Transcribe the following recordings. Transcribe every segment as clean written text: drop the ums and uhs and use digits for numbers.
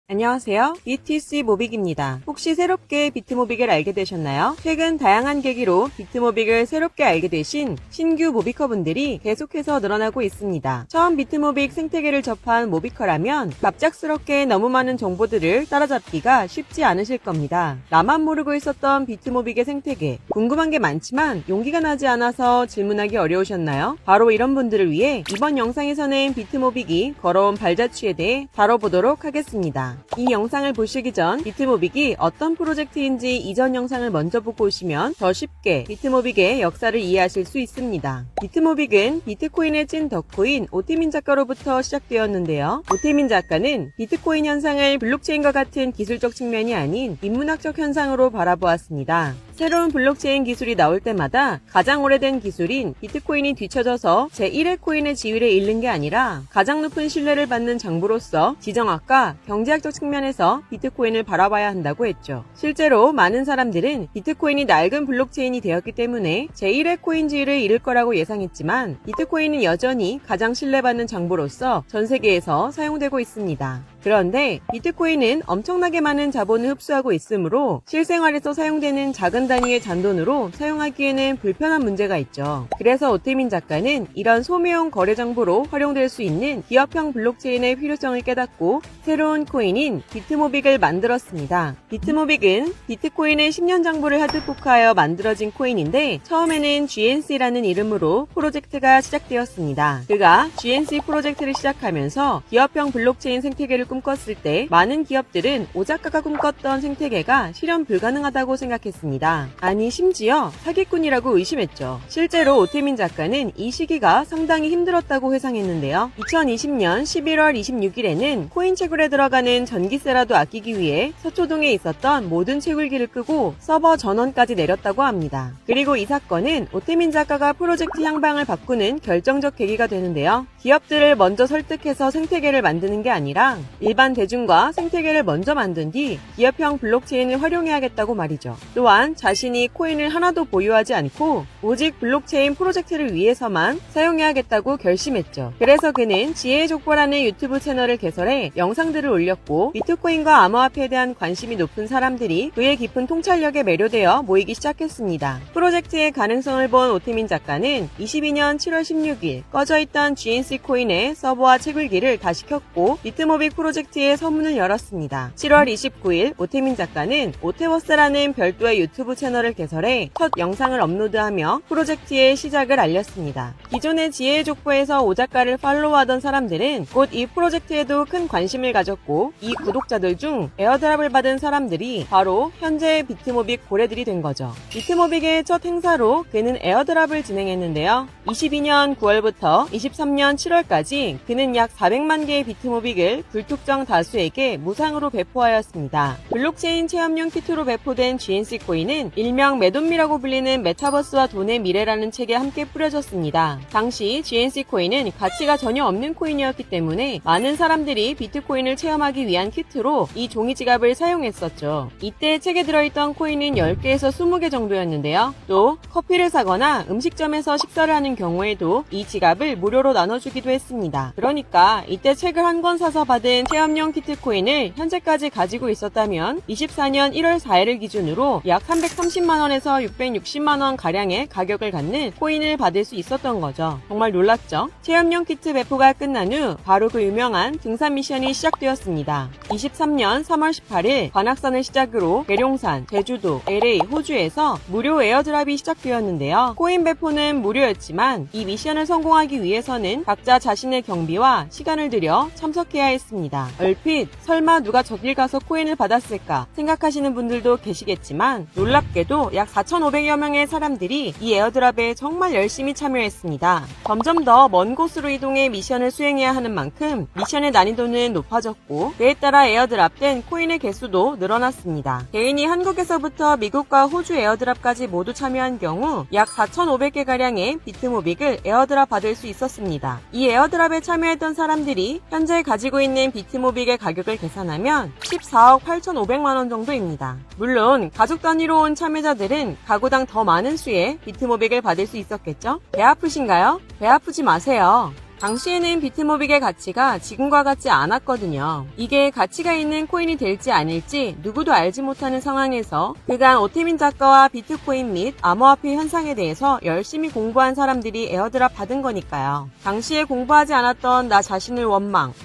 안녕하세요. BTC 모빅입니다. 혹시 새롭게 비트모빅을 알게 되셨나요? 최근 다양한 계기로 비트모빅을 새롭게 알게 되신 신규 모비커분들이 계속해서 늘어나고 있습니다. 처음 비트모빅 생태계를 접한 모비커라면 갑작스럽게 너무 많은 정보들을 따라잡기가 쉽지 않으실 겁니다. 나만 모르고 있었던 비트모빅의 생태계, 궁금한 게 많지만 용기가 나지 않아서 질문하기 어려우셨나요? 바로 이런 분들을 위해 이번 영상에서는 비트모빅이 걸어온 발자취에 대해 다뤄보도록 하겠습니다. 이 영상을 보시기 전 비트모빅이 어떤 프로젝트인지 이전 영상을 먼저 보고 오시면 더 쉽게 비트모빅의 역사를 이해하실 수 있습니다. 비트모빅은 비트코인의 찐 덕후인 오태민 작가로부터 시작되었는데요. 오태민 작가는 비트코인 현상을 블록체인과 같은 기술적 측면이 아닌 인문학적 현상으로 바라보았습니다. 새로운 블록체인 기술이 나올 때마다 가장 오래된 기술인 비트코인이 뒤처져서 제1의 코인의 지위를 잃는 게 아니라 가장 높은 신뢰를 받는 장부로서 지정학과 경제학적 측면에서 비트코인을 바라봐야 한다고 했죠. 실제로 많은 사람들은 비트코인이 낡은 블록체인이 되었기 때문에 제1의 코인 지위를 잃을 거라고 예상했지만 비트코인은 여전히 가장 신뢰받는 장부로서 전 세계에서 사용되고 있습니다. 그런데 비트코인은 엄청나게 많은 자본을 흡수하고 있으므로 실생활에서 사용되는 작은 단위의 잔돈으로 사용하기에는 불편한 문제가 있죠. 그래서 오태민 작가는 이런 소매용 거래 정보로 활용될 수 있는 기업형 블록체인의 필요성을 깨닫고 새로운 코인인 비트모빅을 만들었습니다. 비트모빅은 비트코인의 10년 정보를 하드포크하여 만들어진 코인인데 처음에는 GNC라는 이름으로 프로젝트가 시작되었습니다. 그가 GNC 프로젝트를 시작하면서 기업형 블록체인 생태계를 꿈꿨을 때 많은 기업들은 오 작가가 꿈꿨던 생태계가 실현 불가능하다고 생각했습니다. 아니 심지어 사기꾼이라고 의심했죠. 실제로 오태민 작가는 이 시기가 상당히 힘들었다고 회상했는데요. 2020년 11월 26일에는 코인 채굴에 들어가는 전기세라도 아끼기 위해 서초동에 있었던 모든 채굴기를 끄고 서버 전원까지 내렸다고 합니다. 그리고 이 사건은 오태민 작가가 프로젝트 향방을 바꾸는 결정적 계기가 되는데요. 기업들을 먼저 설득해서 생태계를 만드는 게 아니라 일반 대중과 생태계를 먼저 만든 뒤 기업형 블록체인을 활용해야겠다고 말이죠. 또한 자신이 코인을 하나도 보유하지 않고 오직 블록체인 프로젝트를 위해서만 사용해야겠다고 결심했죠. 그래서 그는 지혜의 족보라는 유튜브 채널을 개설해 영상들을 올렸고 비트코인과 암호화폐에 대한 관심이 높은 사람들이 그의 깊은 통찰력에 매료되어 모이기 시작했습니다. 프로젝트의 가능성을 본 오태민 작가는 22년 7월 16일 꺼져있던 GNC 코인의 서버와 채굴기를 다시 켰고 비트모빅 프로젝트의 서문을 열었습니다. 7월 29일 오태민 작가는 오테워스라는 별도의 유튜브 채널을 개설해 첫 영상을 업로드하며 프로젝트의 시작을 알렸습니다. 기존의 지혜의 족보에서 오 작가를 팔로우하던 사람들은 곧 이 프로젝트에도 큰 관심을 가졌고 이 구독자들 중 에어드랍을 받은 사람들이 바로 현재의 비트모빅 고래들이 된 거죠. 비트모빅의 첫 행사로 그는 에어드랍을 진행했는데요. 22년 9월부터 23년 7월까지 그는 약 400만 개의 비트모빅을 불특정 다수에게 무상으로 배포하였습니다. 블록체인 체험용 키트로 배포된 GNC 코인은 일명 메돈미라고 불리는 메타버스와 돈의 미래라는 책에 함께 뿌려졌습니다. 당시 GNC 코인은 가치가 전혀 없는 코인이었기 때문에 많은 사람들이 비트코인을 체험하기 위한 키트로 이 종이 지갑을 사용했었죠. 이때 책에 들어있던 코인은 10개에서 20개 정도였는데요. 또 커피를 사거나 음식점에서 식사를 하는 경우에도 이 지갑을 무료로 나눠주기도 했습니다. 그러니까 이때 책을 한 권 사서 받은 체험용 키트 코인을 현재까지 가지고 있었다면 24년 1월 4일을 기준으로 약 330만원에서 660만원 가량의 가격을 갖는 코인을 받을 수 있었던 거죠. 정말 놀랐죠? 체험용 키트 배포가 끝난 후 바로 그 유명한 등산 미션이 시작되었습니다. 23년 3월 18일 관악산을 시작으로 계룡산, 제주도, LA, 호주에서 무료 에어드랍이 시작되었는데요. 코인 배포는 무료였지만 이 미션을 성공하기 위해서는 각자 자신의 경비와 시간을 들여 참석해야 했습니다. 얼핏 설마 누가 저길 가서 코인을 받았을까 생각하시는 분들도 계시겠지만 놀랍게도 약 4,500여 명의 사람들이 이 에어드랍에 정말 열심히 참여했습니다. 점점 더 먼 곳으로 이동해 미션을 수행해야 하는 만큼 미션의 난이도는 높아졌고 그에 따라 에어드랍된 코인의 개수도 늘어났습니다. 개인이 한국에서부터 미국과 호주 에어드랍까지 모두 참여한 경우 약 4,500개가량의 비트모빅을 에어드랍 받을 수 있었습니다. 이 에어드랍에 참여했던 사람들이 현재 가지고 있는 비트모빅의 가격을 계산하면 14억 8,500만원 정도입니다. 물론 가족 단위로 온 참여자들은 가구당 더 많은 수의 비트모빅을 받을 수 있었겠죠? 배 아프신가요? 배 아프지 마세요. 당시에는 비트모빅의 가치가 지금과 같지 않았거든요. 이게 가치가 있는 코인이 될지 아닐지 누구도 알지 못하는 상황에서 그간 오태민 작가와 비트코인 및 암호화폐 현상에 대해서 열심히 공부한 사람들이 에어드랍 받은 거니까요. 당시에 공부하지 않았던 나 자신을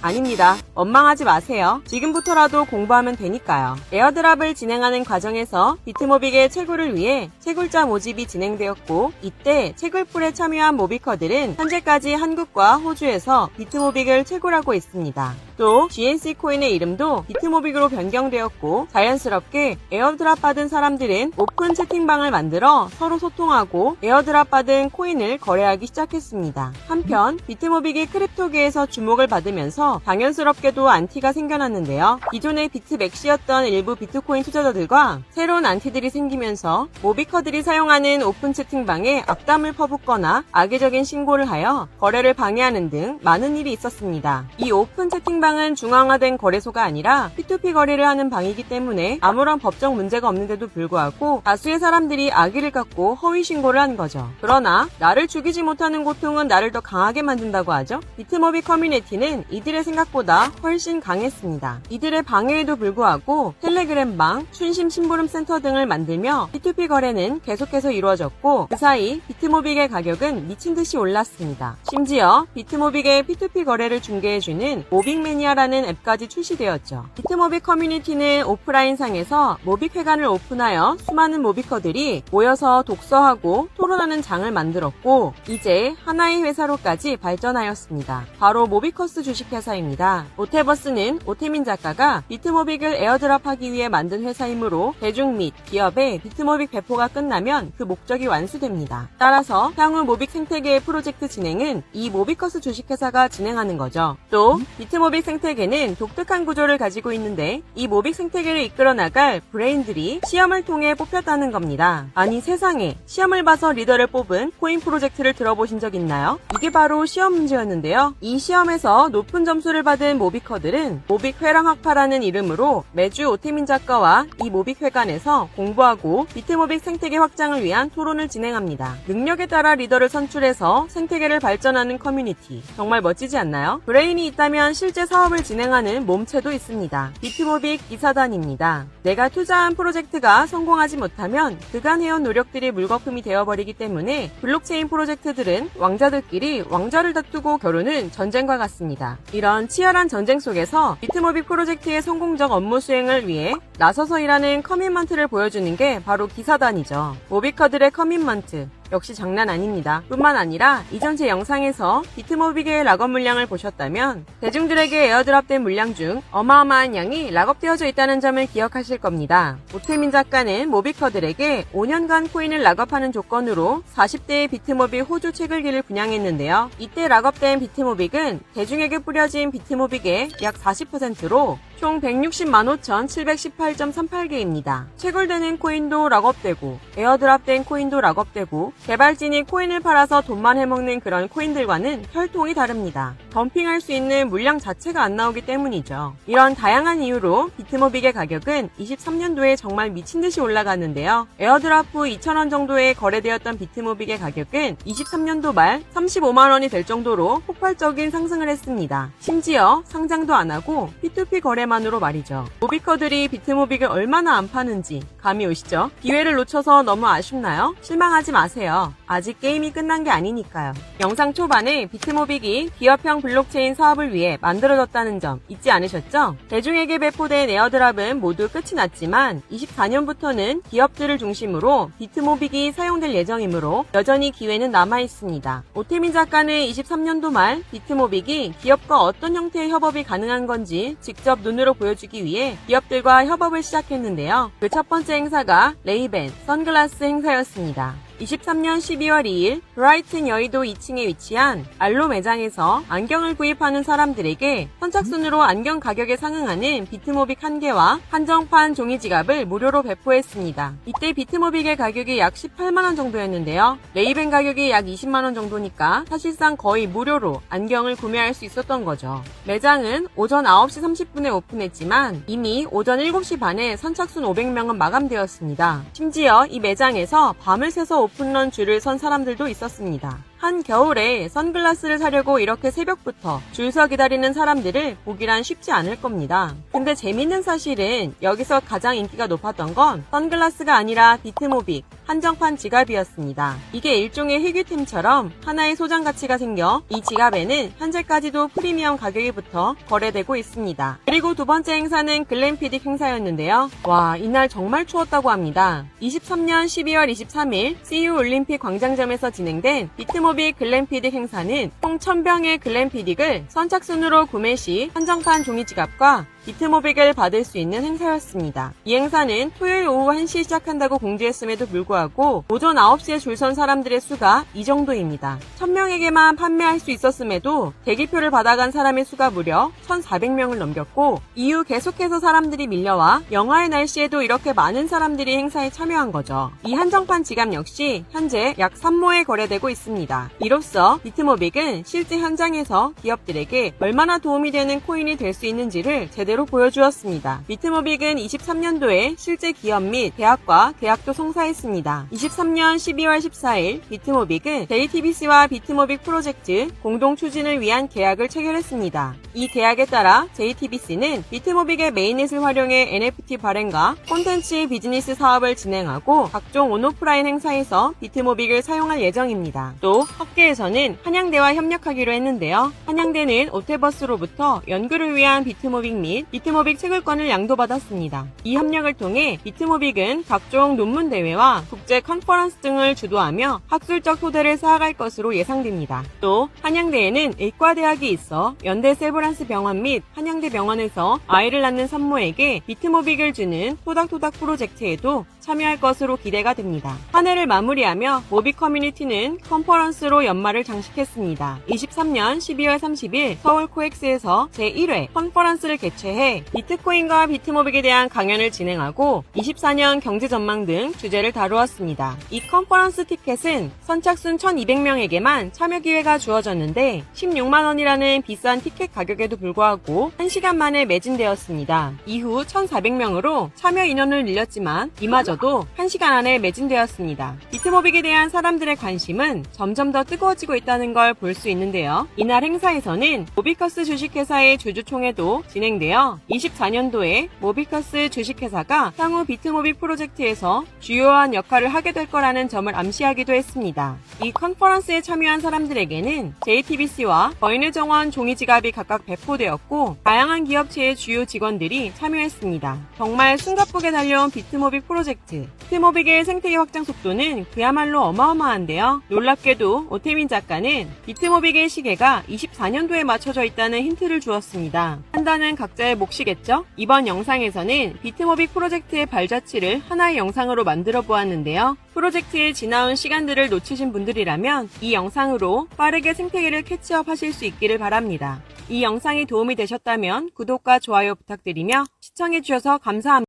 아닙니다. 원망하지 마세요. 지금부터라도 공부하면 되니까요. 에어드랍을 진행하는 과정에서 비트모빅의 채굴을 위해 채굴자 모집이 진행되었고, 이때 채굴풀에 참여한 모비커들은 현재까지 한국과 호주에서 비트모빅을 채굴하고 있습니다. 또 GNC 코인의 이름도 비트모빅으로 변경되었고, 자연스럽게 에어드랍 받은 사람들은 오픈 채팅방을 만들어 서로 소통하고 에어드랍 받은 코인을 거래하기 시작했습니다. 한편 비트모빅이 크립토계에서 주목을 받으면서 당연스럽게도 안티가 생겨났는데요. 기존의 비트맥시였던 일부 비트코인 투자자들과 새로운 안티들이 생기면서 모비커들이 사용하는 오픈 채팅방에 악담을 퍼붓거나 악의적인 신고를 하여 거래를 방해하는 등 많은 일이 있었습니다. 이 오픈 채팅방은 중앙화된 거래소가 아니라 P2P 거래를 하는 방이기 때문에 아무런 법적 문제가 없는데도 불구하고 다수의 사람들이 악의를 갖고 허위 신고를 한 거죠. 그러나 나를 죽이지 못하는 고통은 나를 더 강하게 만든다고 하죠. 비트모빅 커뮤니티는 이들의 생각보다 훨씬 강했습니다. 이들의 방해에도 불구하고 텔레그램방, 춘심 심부름 센터 등을 만들며 P2P 거래는 계속해서 이루어졌고, 그 사이 비트모빅의 가격은 미친듯이 올랐습니다. 심지어 비트모빅의 P2P 거래를 중개해주는 모빅매니아라는 앱까지 출시되었죠. 비트모빅 커뮤니티는 오프라인상에서 모빅회관을 오픈하여 수많은 모비커들이 모여서 독서하고 토론하는 장을 만들었고, 이제 하나의 회사로까지 발전하였습니다. 바로 모비커스 주식회사입니다. 오테버스는 오태민 작가가 비트모빅을 에어드랍하기 위해 만든 회사이므로 대중 및 기업의 비트모빅 배포가 끝나면 그 목적이 완수됩니다. 따라서 향후 모빅 생태계의 프로젝트 진행은 이 모비커스 주식회사가 진행하는 거죠. 또 비트모빅 생태계는 독특한 구조를 가지고 있는데, 이 모빅 생태계를 이끌어 나갈 브레인들이 시험을 통해 뽑혔다는 겁니다. 아니 세상에, 시험을 봐서 리더를 뽑은 코인 프로젝트를 들어보신 적 있나요? 이게 바로 시험 문제였는데요. 이 시험에서 높은 점수를 받은 모비커들은 모빅 회랑학파라는 이름으로 매주 오태민 작가와 이 모빅 회관에서 공부하고 비트모빅 생태계 확장을 위한 토론을 진행합니다. 능력에 따라 리더를 선출해서 생태계를 발전하는 커뮤니티, 정말 멋지지 않나요? 브레인이 있다면 실제 사업을 진행하는 몸체도 있습니다. 비트모빅 기사단입니다. 내가 투자한 프로젝트가 성공하지 못하면 그간 해온 노력들이 물거품이 되어버리기 때문에 블록체인 프로젝트들은 왕자들끼리 왕좌를 다투고 겨루는 전쟁과 같습니다. 이런 치열한 전쟁 속에서 비트모빅 프로젝트의 성공적 업무 수행을 위해 나서서 일하는 커밋먼트를 보여주는 게 바로 기사단이죠. 모비커들의 커밋먼트, 역시 장난 아닙니다. 뿐만 아니라 이전 제 영상에서 비트모빅의 락업 물량을 보셨다면 대중들에게 에어드랍된 물량 중 어마어마한 양이 락업되어져 있다는 점을 기억하실 겁니다. 오태민 작가는 모비커들에게 5년간 코인을 락업하는 조건으로 40대의 비트모빅 호주 채굴기를 분양했는데요. 이때 락업된 비트모빅은 대중에게 뿌려진 비트모빅의 약 40%로 총 160만 5,718.38개입니다. 채굴되는 코인도 락업되고 에어드랍된 코인도 락업되고 개발진이 코인을 팔아서 돈만 해먹는 그런 코인들과는 혈통이 다릅니다. 덤핑할 수 있는 물량 자체가 안 나오기 때문이죠. 이런 다양한 이유로 비트모빅의 가격은 23년도에 정말 미친듯이 올라갔는데요. 에어드랍 후 2,000원 정도에 거래되었던 비트모빅의 가격은 23년도 말 35만원이 될 정도로 폭발적인 상승을 했습니다. 심지어 상장도 안 하고 P2P 거래만으로 말이죠. 모비커들이 비트모빅을 얼마나 안 파는지 감이 오시죠? 기회를 놓쳐서 너무 아쉽나요? 실망하지 마세요. 아직 게임이 끝난 게 아니니까요. 영상 초반에 비트모빅이 기업형 블록체인 사업을 위해 만들어졌다는 점 잊지 않으셨죠? 대중에게 배포된 에어드랍은 모두 끝이 났지만 24년부터는 기업들을 중심으로 비트모빅이 사용될 예정이므로 여전히 기회는 남아있습니다. 오태민 작가는 23년도 말 비트모빅이 기업과 어떤 형태의 협업이 가능한 건지 직접 눈으로 보여주기 위해 기업들과 협업을 시작했는데요. 그 첫 번째 행사가 레이벤 선글라스 행사였습니다. 23년 12월 2일 브라이튼 여의도 2층에 위치한 알로 매장에서 안경을 구입하는 사람들에게 선착순으로 안경 가격에 상응하는 비트모빅 1개와 한정판 종이 지갑을 무료로 배포했습니다. 이때 비트모빅의 가격이 약 18만원 정도였는데요. 레이벤 가격이 약 20만원 정도니까 사실상 거의 무료로 안경을 구매할 수 있었던 거죠. 매장은 오전 9시 30분에 오픈했지만 이미 오전 7시 반에 선착순 500명은 마감되었습니다. 심지어 이 매장에서 밤을 새서 오픈런 줄을 선 사람들도 있었습니다. 한겨울에 선글라스를 사려고 이렇게 새벽부터 줄 서 기다리는 사람들을 보기란 쉽지 않을 겁니다. 근데 재밌는 사실은 여기서 가장 인기가 높았던 건 선글라스가 아니라 비트모빅 한정판 지갑이었습니다. 이게 일종의 희귀템처럼 하나의 소장 가치가 생겨 이 지갑에는 현재까지도 프리미엄 가격이 붙어 거래되고 있습니다. 그리고 두 번째 행사는 글램피딕 행사였는데요. 와, 이날 정말 추웠다고 합니다. 23년 12월 23일 CU 올림픽 광장점에서 진행된 비트모빅 글램피딕 행사는 총 1000병의 글램피딕을 선착순으로 구매 시 한정판 종이 지갑과 비트모빅을 받을 수 있는 행사였습니다. 이 행사는 토요일 오후 1시에 시작한다고 공지했음에도 불구하고 오전 9시에 줄 선 사람들의 수가 이 정도입니다. 1000명에게만 판매할 수 있었음에도 대기표를 받아간 사람의 수가 무려 1400명을 넘겼고 이후 계속해서 사람들이 밀려와 영하의 날씨에도 이렇게 많은 사람들이 행사에 참여한 거죠. 이 한정판 지갑 역시 현재 약 3모에 거래되고 있습니다. 이로써 비트모빅은 실제 현장에서 기업들에게 얼마나 도움이 되는 코인이 될 수 있는지를 제대로 보여주었습니다. 비트모빅은 23년도에 실제 기업 및 대학과 계약도 성사했습니다. 23년 12월 14일 비트모빅은 JTBC와 비트모빅 프로젝트 공동 추진을 위한 계약을 체결했습니다. 이 계약에 따라 JTBC는 비트모빅의 메인넷을 활용해 NFT 발행과 콘텐츠 비즈니스 사업을 진행하고 각종 온오프라인 행사에서 비트모빅을 사용할 예정입니다. 또 학계에서는 한양대와 협력하기로 했는데요. 한양대는 오테버스로부터 연구를 위한 비트모빅 및 비트모빅 채굴권을 양도받았습니다. 이 협력을 통해 비트모빅은 각종 논문 대회와 국제 컨퍼런스 등을 주도하며 학술적 토대를 쌓아갈 것으로 예상됩니다. 또 한양대에는 의과대학이 있어 연대 세브란스 병원 및 한양대 병원에서 아이를 낳는 산모에게 비트모빅을 주는 토닥토닥 프로젝트에도 참여할 것으로 기대가 됩니다. 한 해를 마무리하며 모빅 커뮤니티는 컨퍼런스로 연말을 장식했습니다. 23년 12월 30일 서울 코엑스에서 제1회 컨퍼런스를 개최해 비트코인과 비트모빅에 대한 강연을 진행하고 24년 경제 전망 등 주제를 다루었습니다. 이 컨퍼런스 티켓은 선착순 1200명에게만 참여 기회가 주어졌는데 16만원이라는 비싼 티켓 가격에도 불구하고 1시간 만에 매진되었습니다. 이후 1400명으로 참여 인원을 늘렸지만 이마저도 1시간 안에 매진되었습니다. 비트모빅에 대한 사람들의 관심은 점점 더 뜨거워지고 있다는 걸 볼 수 있는데요. 이날 행사에서는 모비커스 주식회사의 주주총회도 진행되어 24년도에 모비커스 주식회사가 향후 비트모빅 프로젝트에서 주요한 역할을 하게 될 거라는 점을 암시하기도 했습니다. 이 컨퍼런스에 참여한 사람들에게는 JTBC와 버이네정원 종이지갑이 각각 배포되었고 다양한 기업체의 주요 직원들이 참여했습니다. 정말 숨가쁘게 달려온 비트모빅 프로젝트. 비트모빅의 생태계 확장 속도는 그야말로 어마어마한데요. 놀랍게도 오태민 작가는 비트모빅의 시계가 24년도에 맞춰져 있다는 힌트를 주었습니다. 판단은 각자의 몫이겠죠? 이번 영상에서는 비트모빅 프로젝트의 발자취를 하나의 영상으로 만들어 보았는데요. 프로젝트에 지나온 시간들을 놓치신 분들이라면 이 영상으로 빠르게 생태계를 캐치업 하실 수 있기를 바랍니다. 이 영상이 도움이 되셨다면 구독과 좋아요 부탁드리며 시청해주셔서 감사합니다.